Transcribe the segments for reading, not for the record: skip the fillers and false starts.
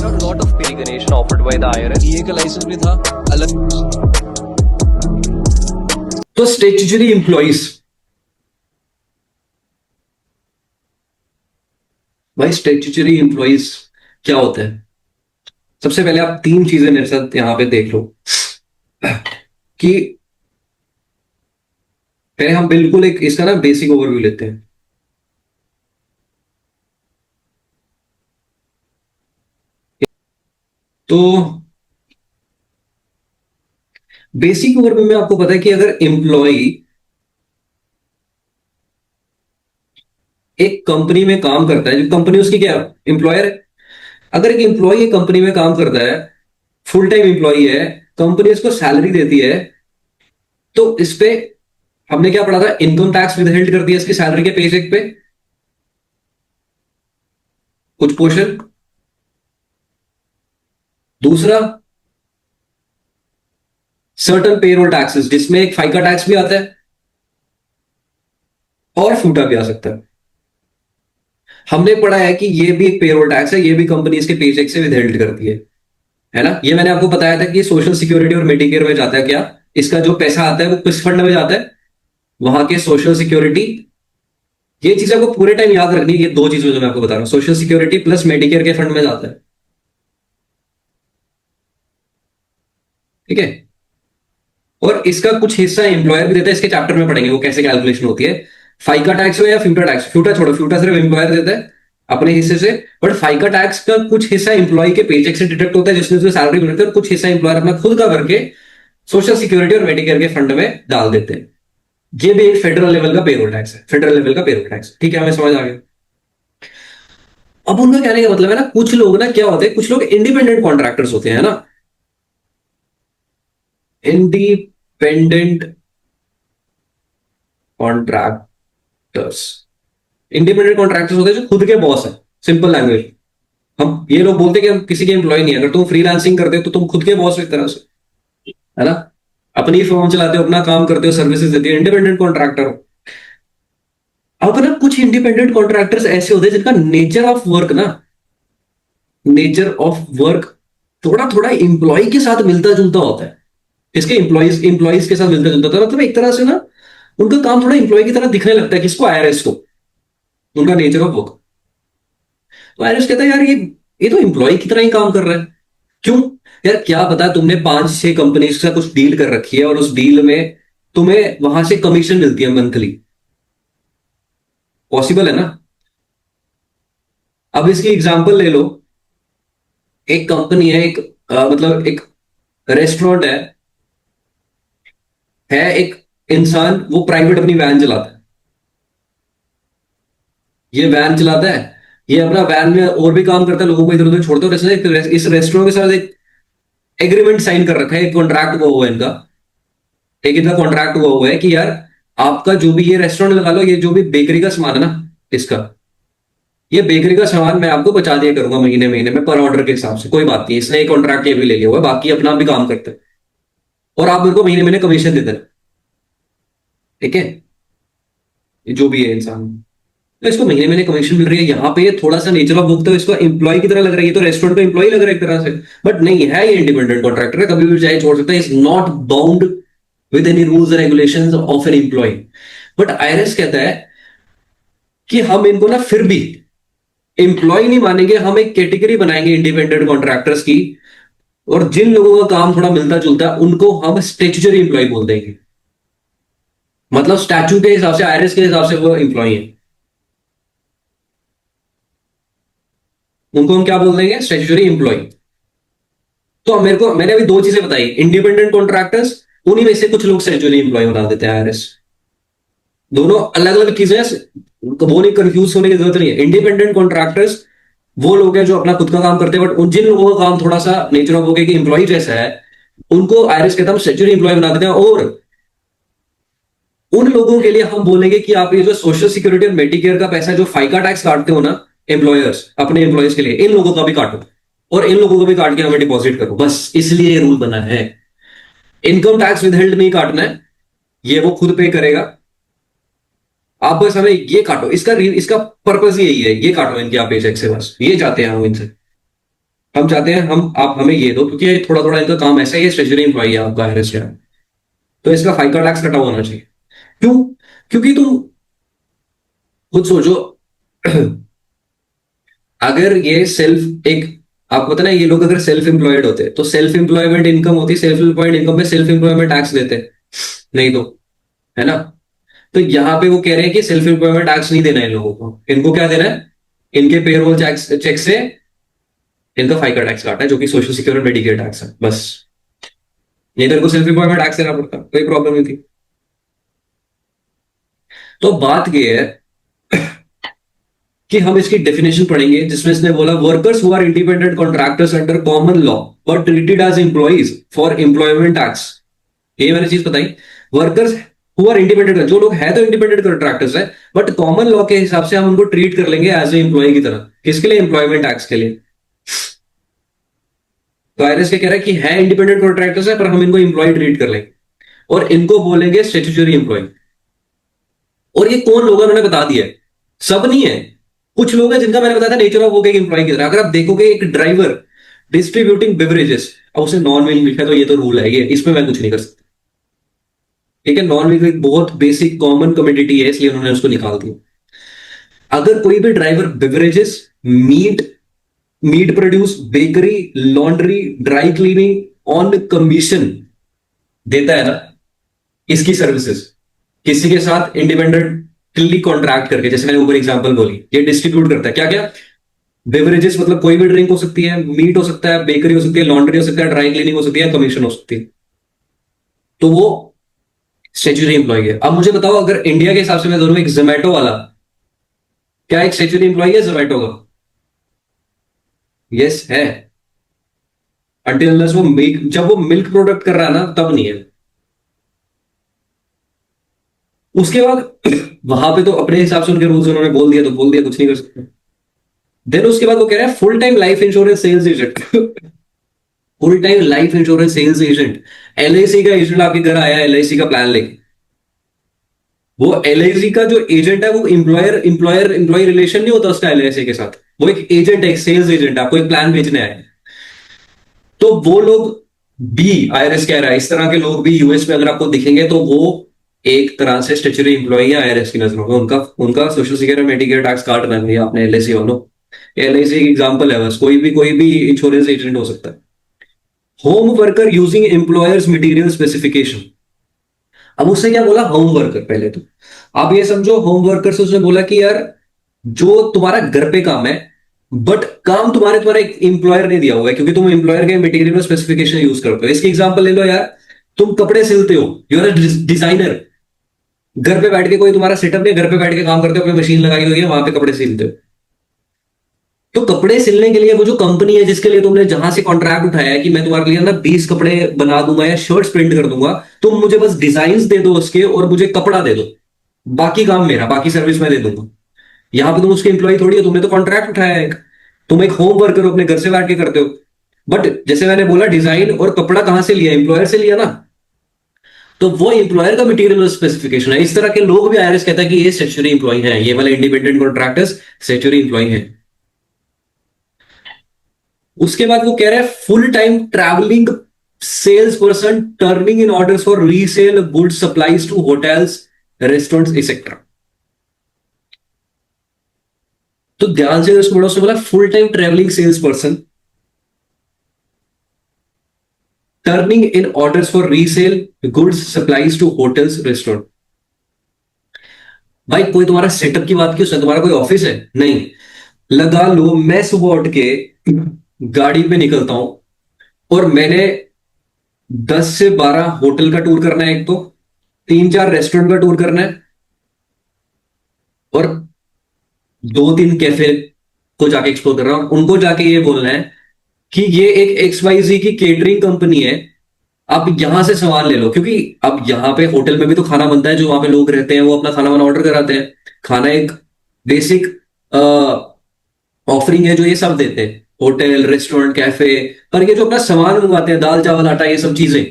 a lot of pay recognition offered by the IRS. CA का licence भी था अलग। तो स्टैट्यूटरी एम्प्लॉइज, भाई स्टैट्यूटरी एम्प्लॉइज क्या होता है? सबसे पहले आप तीन चीजें मेरे साथ यहां पे देख लो कि पहले हम बिल्कुल एक इसका ना बेसिक ओवरव्यू लेते हैं। तो बेसिक ओवरव्यू में आपको पता है कि अगर एम्प्लॉय एक कंपनी में काम करता है, जो कंपनी उसकी क्या एम्प्लॉयर है, अगर एक एम्प्लॉय एक कंपनी में काम करता है, फुल टाइम एम्प्लॉय है, कंपनी उसको सैलरी देती है, तो इस पे हमने क्या पढ़ा था? इनकम टैक्स विदहेल्ड कर दिया इसकी सैलरी के पे चेक पे कुछ पोर्शन। दूसरा, सर्टन पेरोल टैक्सेस, जिसमें एक फाइका टैक्स भी आता है और फूटा भी आ सकता है। हमने पढ़ा है कि ये भी एक पेरोल टैक्स है, ये भी कंपनी इसके पे चेक से विदहेल्ड करती है ना? ये मैंने आपको बताया था कि सोशल सिक्योरिटी और मेडिकेयर में जाता है क्या, इसका जो पैसा आता है वो किस फंड में जाता है? वहां के सोशल सिक्योरिटी। ये चीज आपको पूरे टाइम याद रखनी है, ये दो चीजें जो मैं आपको बता रहा हूं, सोशल सिक्योरिटी प्लस मेडिकेयर के फंड में जाता है। ठीक है? और इसका कुछ हिस्सा एम्प्लॉयर भी देता है, इसके चैप्टर में पढ़ेंगे वो कैसे कैलकुलेशन होती है। फाइका टैक्स हो या फ्यूटा टैक्स, फ्यूटा छोड़ो, फ्यूटा सिर्फ एम्प्लॉयर देता है अपने हिस्से से, बट फाइका टैक्स का कुछ हिस्सा एम्प्लॉय के पेचेक से डिडक्ट होता है जिसमें उसको सैलरी मिलती है, और कुछ हिस्सा एम्प्लॉयर अपना खुद का करके सोशल सिक्योरिटी और मेडिकेयर के फंड में डाल देते हैं। ये भी एक फेडरल लेवल का पेरोल टैक्स है, फेडरल लेवल का पेरोल टैक्स। ठीक है, हमें समझ आ गया। अब उनका कहने का मतलब है ना, कुछ लोग ना क्या होते हैं, कुछ लोग इंडिपेंडेंट कॉन्ट्रैक्टर्स होते हैं ना, इंडिपेंडेंट कॉन्ट्रैक्टर्स। इंडिपेंडेंट कॉन्ट्रैक्टर्स होते हैं जो खुद के बॉस है। सिंपल लैंग्वेज, हम ये लोग बोलते हैं कि हम किसी के एम्प्लॉय नहीं है। अगर तुम फ्रीलांसिंग करते हो तो तुम खुद के बॉस हो एक तरह से, है ना? अपनी फर्म चलाते हो, अपना काम करते हो, सर्विसेज देते हो, इंडिपेंडेंट कॉन्ट्रैक्टर हो। अब ना कुछ इंडिपेंडेंट कॉन्ट्रैक्टर्स ऐसे होते हैं जिनका नेचर ऑफ वर्क ना, नेचर ऑफ वर्क थोड़ा थोड़ा एम्प्लॉय के साथ मिलता जुलता होता है। इसके एम्प्लॉयज एम्प्लॉयज के साथ मिलता जुलता होता है, मतलब एक तरह से ना उनका काम थोड़ा एम्प्लॉय की तरह दिखने लगता है। किसको? आईआरएस को, उनका नेचर ऑफ वर्क। तो आईआरएस कहता है यार ये तो एम्प्लॉय की तरह ही काम कर रहा है। क्यों? यार क्या पता तुमने 5-6 कंपनी से कुछ डील कर रखी है और उस डील में तुम्हें वहां से कमीशन मिलती है मंथली। पॉसिबल है ना? अब इसकी एग्जांपल ले लो। एक कंपनी है, एक मतलब एक रेस्टोरेंट है एक इंसान, वो प्राइवेट अपनी वैन चलाता है। ये वैन चलाता है, ये अपना वैन में और भी काम करता है, लोगों को इधर उधर छोड़ता है। और इस रेस्टोरेंट के साथ एक एग्रीमेंट साइन कर रखा है, एक कॉन्ट्रैक्ट हुआ हुआ है इनका। एक इनका कॉन्ट्रैक्ट हुआ हुआ है कि यार आपका जो भी ये रेस्टोरेंट लगा लो, ये जो भी बेकरी का सामान है ना इसका, ये बेकरी का सामान मैं आपको बचा दिया करूंगा महीने महीने में पर ऑर्डर के हिसाब से। कोई बात नहीं, इसने एक कॉन्ट्रैक्ट ये भी ले लिया हुआ है, बाकी अपना भी काम करते हैं और आप मेरे को महीने महीने कमीशन देते हैं। ठीक है? ये जो भी है इंसान, तो इसको महीने महीने कमीशन मिल रही है। यहाँ पे थोड़ा सा नेचर ऑफ वर्क तो इसको एम्प्लॉय की तरह लग रही है, तो रेस्टोरेंट का एम्प्लॉय लग रहा है एक तरह से, बट नहीं है, ये इंडिपेंडेंट कॉन्ट्रैक्टर है, कभी भी चाहे छोड़ सकता है। Is not bound with any rules and regulations of an employ. But IRS कहता है कि हम इनको ना फिर भी एम्प्लॉय नहीं मानेंगे, हम एक कैटेगरी बनाएंगे इंडिपेंडेंट कॉन्ट्रैक्टर्स की, और जिन लोगों का काम थोड़ा मिलता जुलता है उनको हम स्टैट्यूटरी एम्प्लॉय बोल देंगे। मतलब स्टैच्यू के हिसाब से, आईआरएस के हिसाब से वो एम्प्लॉय है, उनको हम क्या बोल देंगे? Statutory employ. तो मैंने अभी दो चीजें बताई, इंडिपेंडेंट कॉन्ट्रैक्टर्स, उन्हीं में से कुछ लोग स्टैट्यूटरी एम्प्लॉय बना देते हैं आईआरएस। दोनों अलग अलग चीजें, वो नहीं, कंफ्यूज होने की जरूरत नहीं है। इंडिपेंडेंट कॉन्ट्रैक्टर्स वो लोग हैं जो अपना खुद का काम करते हैं, बट उन जिन लोगों का काम थोड़ा सा नेचर ऑफ वर्क एम्प्लॉय जैसा है, उनको आईआरएस कहता है स्टैट्यूटरी एम्प्लॉय बना देते हैं। और उन लोगों के लिए हम बोलेंगे कि आप ये जो सोशल सिक्योरिटी और मेडिकेयर का पैसा, जो फाइका टैक्स काटते हो ना एम्प्लॉयर्स अपने एम्प्लॉयज के लिए, इन लोगों का भी काटो और इन लोगों को भी काट के हमें डिपॉजिट करो। बस इसलिए ये रूल बना है। इनकम टैक्स विदहेल्ड नहीं काटना है, ये वो खुद पे करेगा। आप बस हमें ये काटो, इसका पर्पस यही है, ये काटो इनके आप पेचेक से, बस ये चाहते हैं हम इनसे। हम चाहते हैं हम आप हमें ये दो, क्योंकि ये थोड़ा थोड़ा इनका काम ऐसा है, ये स्टेशनरी एम्प्लॉय है आपका आईआरएस का, तो इसका फाइका टैक्स कटा होना चाहिए। क्यों? क्योंकि तुम खुद सोचो, अगर ये सेल्फ एक, आपको पता ना, ये लोग अगर सेल्फ एम्प्लॉयड होते तो सेल्फ एम्प्लॉयमेंट इनकम होती, सेल्फ एम्प्लॉयड इनकम पे सेल्फ एम्प्लॉयमेंट टैक्स देते, नहीं तो, है ना? तो यहाँ पे वो कह रहे हैं कि सेल्फ एम्प्लॉयमेंट टैक्स नहीं देना है इन लोगों को, इनको क्या देना है, इनके पेरोल टैक्स चेक से इनका फाइका टैक्स काटा है, जो कि सोशल सिक्योरिटी मेडिकेयर टैक्स है, बस। नहीं तो इनको सेल्फ एम्प्लॉयमेंट टैक्स देना पड़ता, कोई प्रॉब्लम नहीं थी। तो बात ये है कि हम इसकी डेफिनेशन पढ़ेंगे, जिसमें इसने बोला workers who are independent contractors under common law but treated as employees for employment tax. ये मैंने चीज बताई, वर्कर्स हु आर इंडिपेंडेंट, जो लोग हैं तो इंडिपेंडेंट कॉन्ट्रैक्टर्स है, बट कॉमन लॉ के हिसाब से हम उनको ट्रीट कर लेंगे एज ए एम्प्लॉय की तरह। किसके लिए? एम्प्लॉयमेंट टैक्स के लिए। तो आईआरएस क्या कह रहा है कि है इंडिपेंडेंट कॉन्ट्रैक्टर्स है, पर हम इनको एम्प्लॉय ट्रीट कर लेंगे और इनको बोलेंगे स्टैट्यूटरी एम्प्लॉय। और ये कौन लोग हैं उन्होंने बता दिया है, सब नहीं है, कुछ लोग हैं जिनका मैंने बताया था नेचर ऑफ वर्क एक एम्प्लॉय की तरह। अगर आप देखोगे एक ड्राइवर डिस्ट्रीब्यूटिंग बेवरेजेस, अब उसे नॉन वेज लिखा है तो ये तो रूल है, ये इसमें मैं कुछ नहीं कर सकता, ठीक है। नॉन वेज एक बहुत बेसिक कॉमन कमोडिटी है, इसलिए उन्होंने उसको निकाल दिया। अगर कोई भी driver beverages, meat, meat produce, bakery, laundry, dry cleaning on commission देता है ना, इसकी सर्विसेज किसी के साथ इंडिपेंडेंटली कॉन्ट्रैक्ट करके, जैसे मैंने ऊपर एग्जांपल बोली, ये डिस्ट्रीब्यूट करता है क्या क्या, बेवरेजेस मतलब कोई भी ड्रिंक हो सकती है, मीट हो सकता है, बेकरी हो सकती है, लॉन्ड्री हो सकता है, ड्राई क्लीनिंग हो सकती है, कमीशन हो सकती है, तो वो स्टैट्यूटरी एम्प्लॉय है। अब मुझे बताओ, अगर इंडिया के हिसाब से मैं दोनों, एक जोमेटो वाला क्या एक स्टैट्यूटरी एम्प्लॉय है जोमेटो का? यस है, अंटिल वो मिल्क, जब वो मिल्क प्रोडक्ट कर रहा है ना तब नहीं है। उसके बाद वहां पे तो अपने हिसाब से उनके रूल्स उन्होंने बोल दिया तो बोल दिया, कुछ नहीं कर सकते। देन उसके बाद वो कह रहा है full time life insurance sales agent. Full time life insurance sales agent, LIC का एजेंट आपके घर आया एलआईसी का प्लान लेके, वो एलआईसी का जो एजेंट है वो एम्प्लॉयर एम्प्लॉयर एम्प्लॉय रिलेशन नहीं होता उसका एलआईसी के साथ, वो एक एजेंट है, एक सेल्स एजेंट, आपको एक प्लान बेचने आए। तो वो लोग भी, आईआरएस कह रहा है, इस तरह के लोग भी यूएस में अगर आपको दिखेंगे तो वो एक तरह से स्टेचुरी एम्प्लॉय है आईआरएस की नजरों में, उनका उनका सोशल सिक्योरिटी मेडिकेयर टैक्स काट रहा है आपने एलआईसी वालों। एलआईसी एक एग्जांपल है बस, कोई भी इंश्योरेंस एजेंट हो सकता है। Home worker using employers material specification, अब उससे क्या बोला, होम वर्कर। पहले तो आप ये समझो, होम वर्कर से उसने बोला कि यार जो तुम्हारा घर पे काम है, बट काम तुम्हारा एक एम्प्लॉयर ने दिया हुआ है, क्योंकि तुम एम्प्लॉयर के मटेरियल स्पेसिफिकेशन यूज करते हो। इसकी एग्जांपल ले लो यार, तुम कपड़े सिलते हो, यू आर डिजाइनर, घर पे बैठ के कोई तुम्हारा सेटअप नहीं, घर पे बैठ के काम करते हो, अपनी मशीन लगाई हुई है, वहां पे कपड़े सिलते हो। तो कपड़े सिलने के लिए वो जो कंपनी है जिसके लिए तुमने जहां से कॉन्ट्रैक्ट उठाया है कि मैं तुम्हारे लिए ना 20 कपड़े बना दूंगा या शर्ट्स प्रिंट कर दूंगा, तुम मुझे बस डिजाइन दे दो उसके और मुझे कपड़ा दे दो, बाकी काम मेरा, बाकी सर्विस मैं दे दूंगा। यहां पे तुम उसके एम्प्लॉय थोड़ी हो, तुमने तो कॉन्ट्रैक्ट उठाया है, तुम एक होम वर्कर हो, अपने घर से बैठ के करते हो। बट जैसे मैंने बोला, डिजाइन और कपड़ा कहां से लिया, एम्प्लॉयर से लिया ना, तो वो एम्प्लॉयर का मटेरियल स्पेसिफिकेशन है। इस तरह के लोग भी आईआरएस कहता है कि ये स्टैट्यूटरी एम्प्लॉय हैं, ये वाले इंडिपेंडेंट कॉन्ट्रैक्टर्स स्टैट्यूटरी एम्प्लॉय हैं। उसके बाद वो कह रहा है full time travelling sales person turning in orders for resale goods supplies to hotels, restaurants etcetera. तो ध्यान से उसको बोला, उसने बोला full time travelling sales person turning in orders for resale goods supplies to hotels restaurant. भाई कोई तुम्हारा सेटअप की बात की, उसने तुम्हारा कोई ऑफिस है नहीं, लगा लो मैं सुबह उठ के गाड़ी पे निकलता हूं और मैंने 10 से 12 होटल का टूर करना है, एक तो 3-4 रेस्टोरेंट का टूर करना है, और 2-3 कैफे को जाके एक्सप्लोर कर रहा हूं, उनको जाके ये बोलना है कि ये एक XYZ की केटरिंग कंपनी है, आप यहां से सामान ले लो। क्योंकि अब यहां पे होटल में भी तो खाना बनता है, जो वहां पे लोग रहते हैं वो अपना खाना वाना ऑर्डर कराते हैं, खाना एक बेसिक ऑफरिंग है जो ये सब देते हैं, होटल रेस्टोरेंट कैफे। पर ये जो अपना सामान मंगवाते हैं, दाल चावल आटा ये सब चीजें,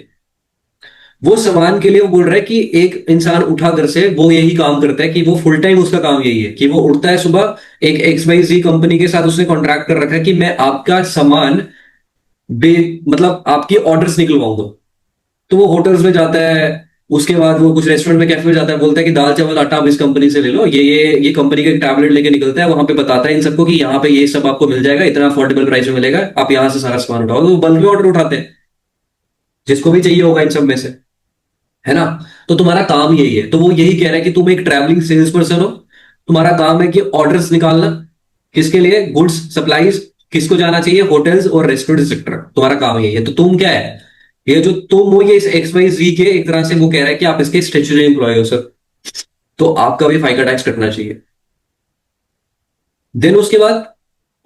वो सामान के लिए वो बोल रहा है कि एक इंसान उठा घर से वो यही काम करता है कि वो फुल टाइम उसका काम यही है कि वो उठता है सुबह, एक XYZ कंपनी के साथ उसने कॉन्ट्रैक्ट कर रखा है कि मैं आपका सामान बे मतलब आपकी ऑर्डर्स निकलवाऊंगा। तो वो होटल्स में जाता है, उसके बाद वो कुछ रेस्टोरेंट में, कैफे में जाता है, बोलता है कि दाल चावल आटा आप इस कंपनी से ले लो, ये कंपनी का एक टैबलेट लेके निकलता है, वहां पे बताता है इन सबको कि यहाँ पे ये सब आपको मिल जाएगा, इतना अफोर्डेबल प्राइस में मिलेगा, आप यहाँ से सारा सामान उठाओ। तो वो बल्क में ऑर्डर उठाते हैं जिसको भी चाहिए होगा इन सब में से, है ना। तो तुम्हारा काम यही है, तो वो यही कह रहा है कि तुम एक ट्रैवलिंग सेल्स पर्सन हो, तुम्हारा काम है कि ऑर्डर्स निकालना, किसके लिए, गुड्स सप्लाईज, किसको जाना चाहिए, होटल्स और रेस्टोरेंट सेक्टर, तुम्हारा काम यही है। तो तुम क्या है, ये जो तुम हो, ये इस XYZ के एक तरह से वो कह रहा है कि आप इसके स्टेचुटरी एम्प्लॉय हो सर, तो आपका भी फाइका टैक्स कटना चाहिए। देन उसके बाद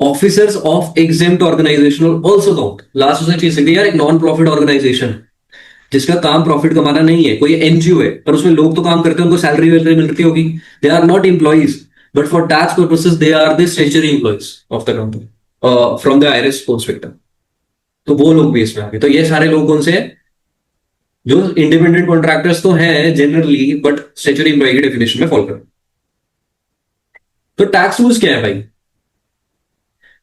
officers of exempt organisation also count. Last उसने चीज लिख दी यार, एक नॉन प्रॉफिट ऑर्गेनाइजेशन जिसका काम प्रॉफिट कमाना नहीं है, कोई NGO है पर उसमें लोग तो काम करते हैं, उनको सैलरी वैलरी मिलती होगी, they are not employees but for tax purposes they are the statutory employees of the company from the IRS perspective. तो वो लोग भी इसमें आ गए। तो ये सारे लोग कौन से हैं, जो इंडिपेंडेंट कॉन्ट्रैक्टर्स तो हैं जनरली बट स्टेचुटरी एम्प्लॉय की डेफिनेशन में फॉलो कर। तो टैक्स रूल्स क्या है भाई,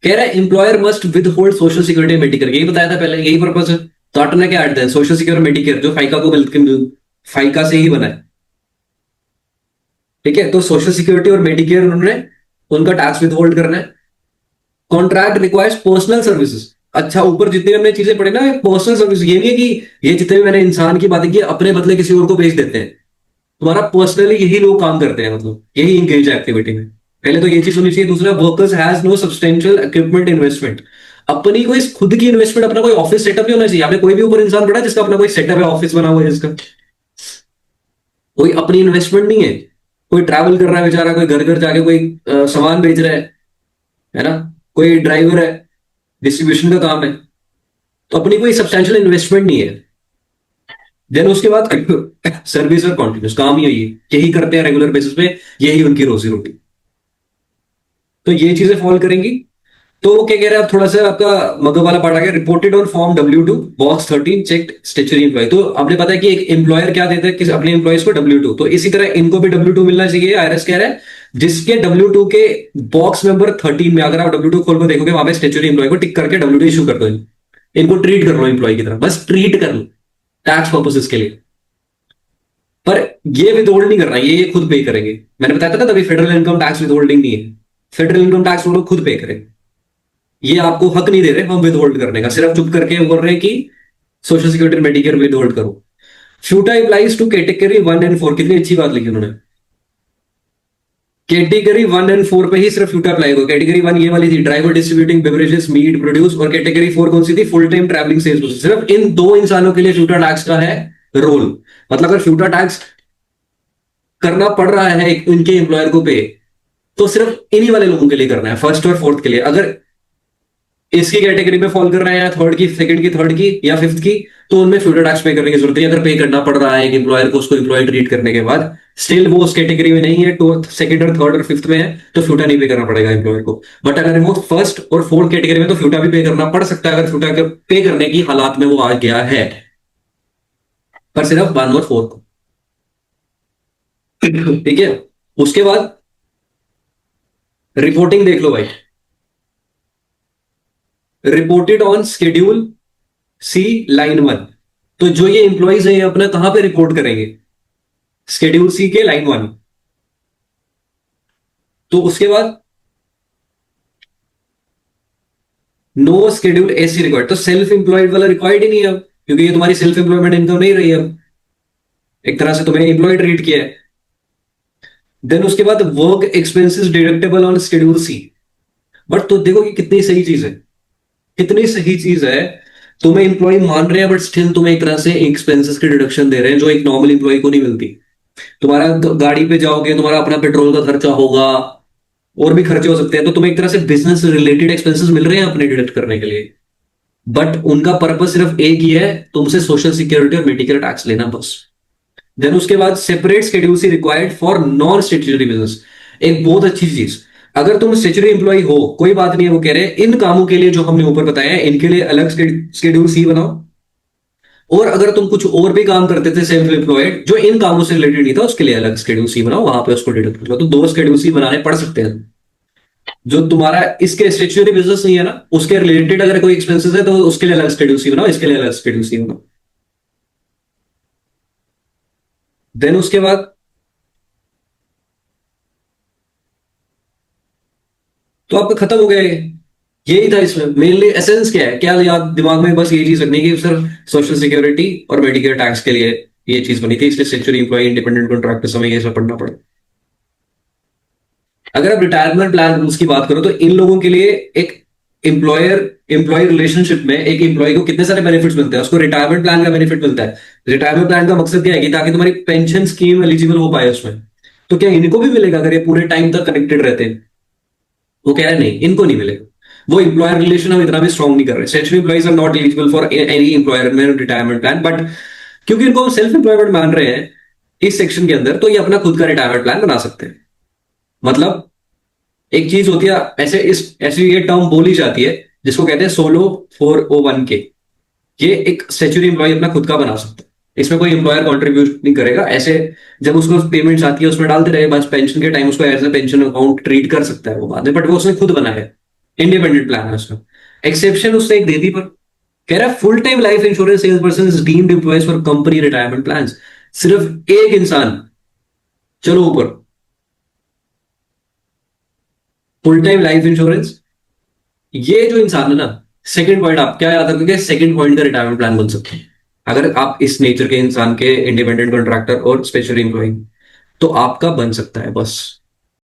कह रहा है employer must with hold social security Medicare, यही बताया था पहले, यही पर्पस है। तो आठ ने क्या ऐड दिया, सोशल सिक्योरिटी मेडिकेयर जो फाइका को फाइका से ही बना है, ठीक है। तो सोशल सिक्योरिटी और मेडिकेयर उन्होंने उनका टैक्स विद होल्ड करना है। Contract requires personal services. अच्छा, ऊपर जितनी हमने चीजें पढ़ी ना, पर्सनल सर्विस, ये नहीं है कि ये जितने भी मैंने इंसान की बातें की अपने बदले किसी और को भेज देते हैं, तुम्हारा पर्सनली यही लोग काम करते हैं, मतलब यही इंगेज है एक्टिविटी में। पहले तो ये चीज होनी चाहिए। दूसरा, workers has no substantial equipment investment. अपनी कोई खुद की इन्वेस्टमेंट, अपना कोई ऑफिस सेटअप नहीं होना चाहिए। आपने कोई भी ऊपर इंसान पढ़ा जिसका अपना कोई सेटअप है, ऑफिस बना हुआ है जिसका, कोई अपनी इन्वेस्टमेंट नहीं है, कोई ट्रैवल कर रहा है बेचारा, कोई घर घर जाके कोई सामान बेच रहा है ना, कोई ड्राइवर है, डिस्ट्रीब्यूशन का काम है, तो अपनी कोई सब्सटेंशियल इन्वेस्टमेंट नहीं है। देन उसके बाद सर्विस और कॉन्टिन्यूस काम यही है, यही करते हैं रेगुलर बेसिस पे, यही उनकी रोजी रोटी। तो ये चीजें फॉलो करेंगी। तो वो क्या कह रहे हैं, अब थोड़ा सा आपका मगध वाला पार्ट आ गया। Reported on form W2 box 13 check statutory employee. तो आपने पता है कि एक एम्प्लॉयर क्या देता है किस अपने एम्प्लॉयज को, W2। तो इसी तरह इनको भी W2 मिलना चाहिए। IRS कह रहा है जिसके W2 के बॉक्स नंबर 13 में, अगर आप W2 खोल कर देखोगे, वहां पे स्टेचुरी एम्प्लॉय को टिक करके W2 इशू कर दो, इनको ट्रीट कर लो एम्प्लॉय की तरह, बस ट्रीट कर लो टैक्स पर्पसेस के लिए। पर ये विदहोल्ड नहीं करना, ये खुद पे करेंगे। मैंने बताया था ना तभी, फेडरल इनकम टैक्स विदहोल्डिंग नहीं है, फेडरल इनकम टैक्स वो लोग खुद पे करें। ये आपको हक नहीं दे रहे हम विदहोल्ड करने का, सिर्फ चुप करके बोल रहे हैं कि सोशल सिक्योरिटी मेडिकेयर विदहोल्ड करो। फ्यूटा अप्लाइज टू कैटेगरी 1 और 4। कितनी अच्छी बात लिखी उन्होंने, कैटेगरी 1 और 4 पे ही सिर्फ फ्यूटा अप्लाई होगा। कैटेगरी 1 ये वाली थी, driver distributing beverages meat produce, और कैटेगरी 4 कौन सी थी, फुल टाइम ट्रैवलिंग सेल्स। सिर्फ इन दो इंसानों के लिए फ्यूटा टैक्स का है रोल। मतलब अगर फ्यूटा टैक्स करना पड़ रहा है उनके एम्प्लॉयर को पे, तो सिर्फ इन्हीं वाले लोगों के लिए करना है, फर्स्ट और फोर्थ के लिए। अगर इसकी कैटेगरी में फॉल कर रहे हैं, थर्ड की, सेकंड की, थर्ड की या फिफ्थ की, तो उनमें फ्यूचर टैक्स पे करने की जरूरत नहीं। अगर पे करना पड़ रहा है एक एम्प्लॉयर को, उसको एम्प्लॉय ट्रीट करने के बाद, स्टिल वो उस कैटेगरी में नहीं है, तो सेकंड और थर्ड और फिफ्थ में है, तो फ्यूटा नहीं पे करना पड़ेगा एम्प्लॉयर को। बट अगर वो फर्स्ट और फोर्थ कैटेगरी में, तो फ्यूटा भी पे करना पड़ सकता है, अगर फ्यूटा पे करने की हालात में वो आ गया है, पर सिर्फ 1 और 4 को। ठीक है। उसके बाद रिपोर्टिंग देख लो भाई, reported on schedule C line 1। तो जो ये एम्प्लॉइज है ये अपना कहां पे रिपोर्ट करेंगे, शेड्यूल C के लाइन 1। तो उसके बाद नो शेड्यूल SC रिक्वायर्ड, तो सेल्फ एम्प्लॉयड वाला रिक्वायर्ड ही नहीं है अब, क्योंकि ये तुम्हारी सेल्फ एम्प्लॉयमेंट इनकम नहीं रही है अब, एक तरह से तुम्हें एम्प्लॉय ट्रीट किया है। देन उसके बाद work expenses deductible on schedule C। But तो देखो कि कितनी सही चीज है, कितनी सही चीज है। तुम्हें एम्प्लॉय मान रहे हैं बट स्टिल तुम्हें एक तरह से एक्सपेंसेस की डिडक्शन दे रहे हैं, जो एक नॉर्मल एम्प्लॉय को नहीं मिलती। तुम्हारा गाड़ी पे जाओगे, तुम्हारा अपना पेट्रोल का खर्चा होगा, और भी खर्चे हो सकते हैं, तो तुम्हें एक तरह से बिजनेस रिलेटेड एक्सपेंसेस मिल रहे हैं अपने डिडक्ट करने के लिए। बट उनका पर्पस सिर्फ एक ही है, तुमसे सोशल सिक्योरिटी और मेडिकेयर टैक्स लेना, बस। देन उसके बाद separate schedule C required for non statutory business. एक बहुत अच्छी चीज, अगर तुम स्टेट्यूटरी एम्प्लॉय हो कोई बात नहीं है, वो कह रहे हैं इन कामों के लिए जो हमने ऊपर बताया है, इनके लिए अलग शेड्यूल C बनाओ, और अगर तुम कुछ और भी काम करते थे सेल्फ एम्प्लॉयड जो इन कामों से रिलेटेड नहीं था, उसके लिए अलग शेड्यूल सी बनाओ, वहां पे उसको डिडक्ट कर लो। तो दो शेड्यूल सी बनाने पड़ सकते हैं। जो तुम्हारा इसके स्टेशनरी बिजनेस नहीं है ना, उसके रिलेटेड अगर कोई एक्सपेंसेस है तो उसके लिए अलग शेड्यूल सी बनाओ, इसके लिए अलग शेड्यूल सी बनाओ। देन उसके बाद तो आपका खत्म हो गया ये। यही था इसमें मेनली एसेंस क्या है, क्या याद दिमाग में बस ये चीज रखनी है कि सर सोशल सिक्योरिटी और मेडिकेयर टैक्स के लिए ये चीज बनी थी, इसलिए सेंचुरी इंप्लॉय इंडिपेंडेंट कॉन्ट्रैक्टर समय ये सब पढ़ना पड़ा। अगर आप रिटायरमेंट प्लान रूल्स की बात करो तो इन लोगों के लिए एक एम्प्लॉयर एम्प्लॉय रिलेशनशिप में एक एम्प्लॉय को कितने सारे बेनिफिट्स मिलते हैं, उसको रिटायरमेंट प्लान का बेनिफिट मिलता है। रिटायरमेंट प्लान का मकसद क्या है कि ताकि तुम्हारी पेंशन स्कीम एलिजिबल हो पाए उसमें। तो क्या इनको भी मिलेगा अगर ये पूरे टाइम तक कनेक्टेड रहते हैं? वो कह रहे हैं नहीं, इनको नहीं मिलेगा। वो एम्प्लॉयर रिलेशन हम इतना भी स्ट्रॉन्ग नहीं कर रहे। Statutory employees are not eligible for any employer में रिटायरमेंट प्लान, बट क्योंकि इनको हम सेल्फ एम्प्लॉयमेंट मान रहे हैं इस सेक्शन के अंदर, तो ये अपना खुद का रिटायरमेंट प्लान बना सकते हैं। मतलब एक चीज होती है ऐसे, इस ऐसी ये टर्म बोली जाती है जिसको कहते हैं सोलो 401k। ये एक स्टैट्यूटरी एम्प्लॉय अपना खुद का बना सकता है, इसमें कोई एम्प्लॉयर कंट्रीब्यूट नहीं करेगा। ऐसे जब उसको पेमेंट्स आती है उसमें डालते रहे, बस पेंशन के टाइम उसको as a pension account treat कर सकता है वो बाद में, बट वो उसने खुद बनाया है, इंडिपेंडेंट प्लान है उसका। एक्सेप्शन उसने एक दे दी, पर कह रहा है full time life insurance sales person is deemed employees for company retirement plan. सिर्फ एक इंसान, चलो ऊपर, फुल टाइम लाइफ इंश्योरेंस, ये जो इंसान है ना, सेकंड पॉइंट आप क्या याद रखोगे, सेकंड पॉइंट का रिटायरमेंट प्लान बन सकते हैं अगर आप इस नेचर के इंसान के इंडिपेंडेंट कॉन्ट्रैक्टर और स्पेशल एम्प्लॉय, तो आपका बन सकता है बस।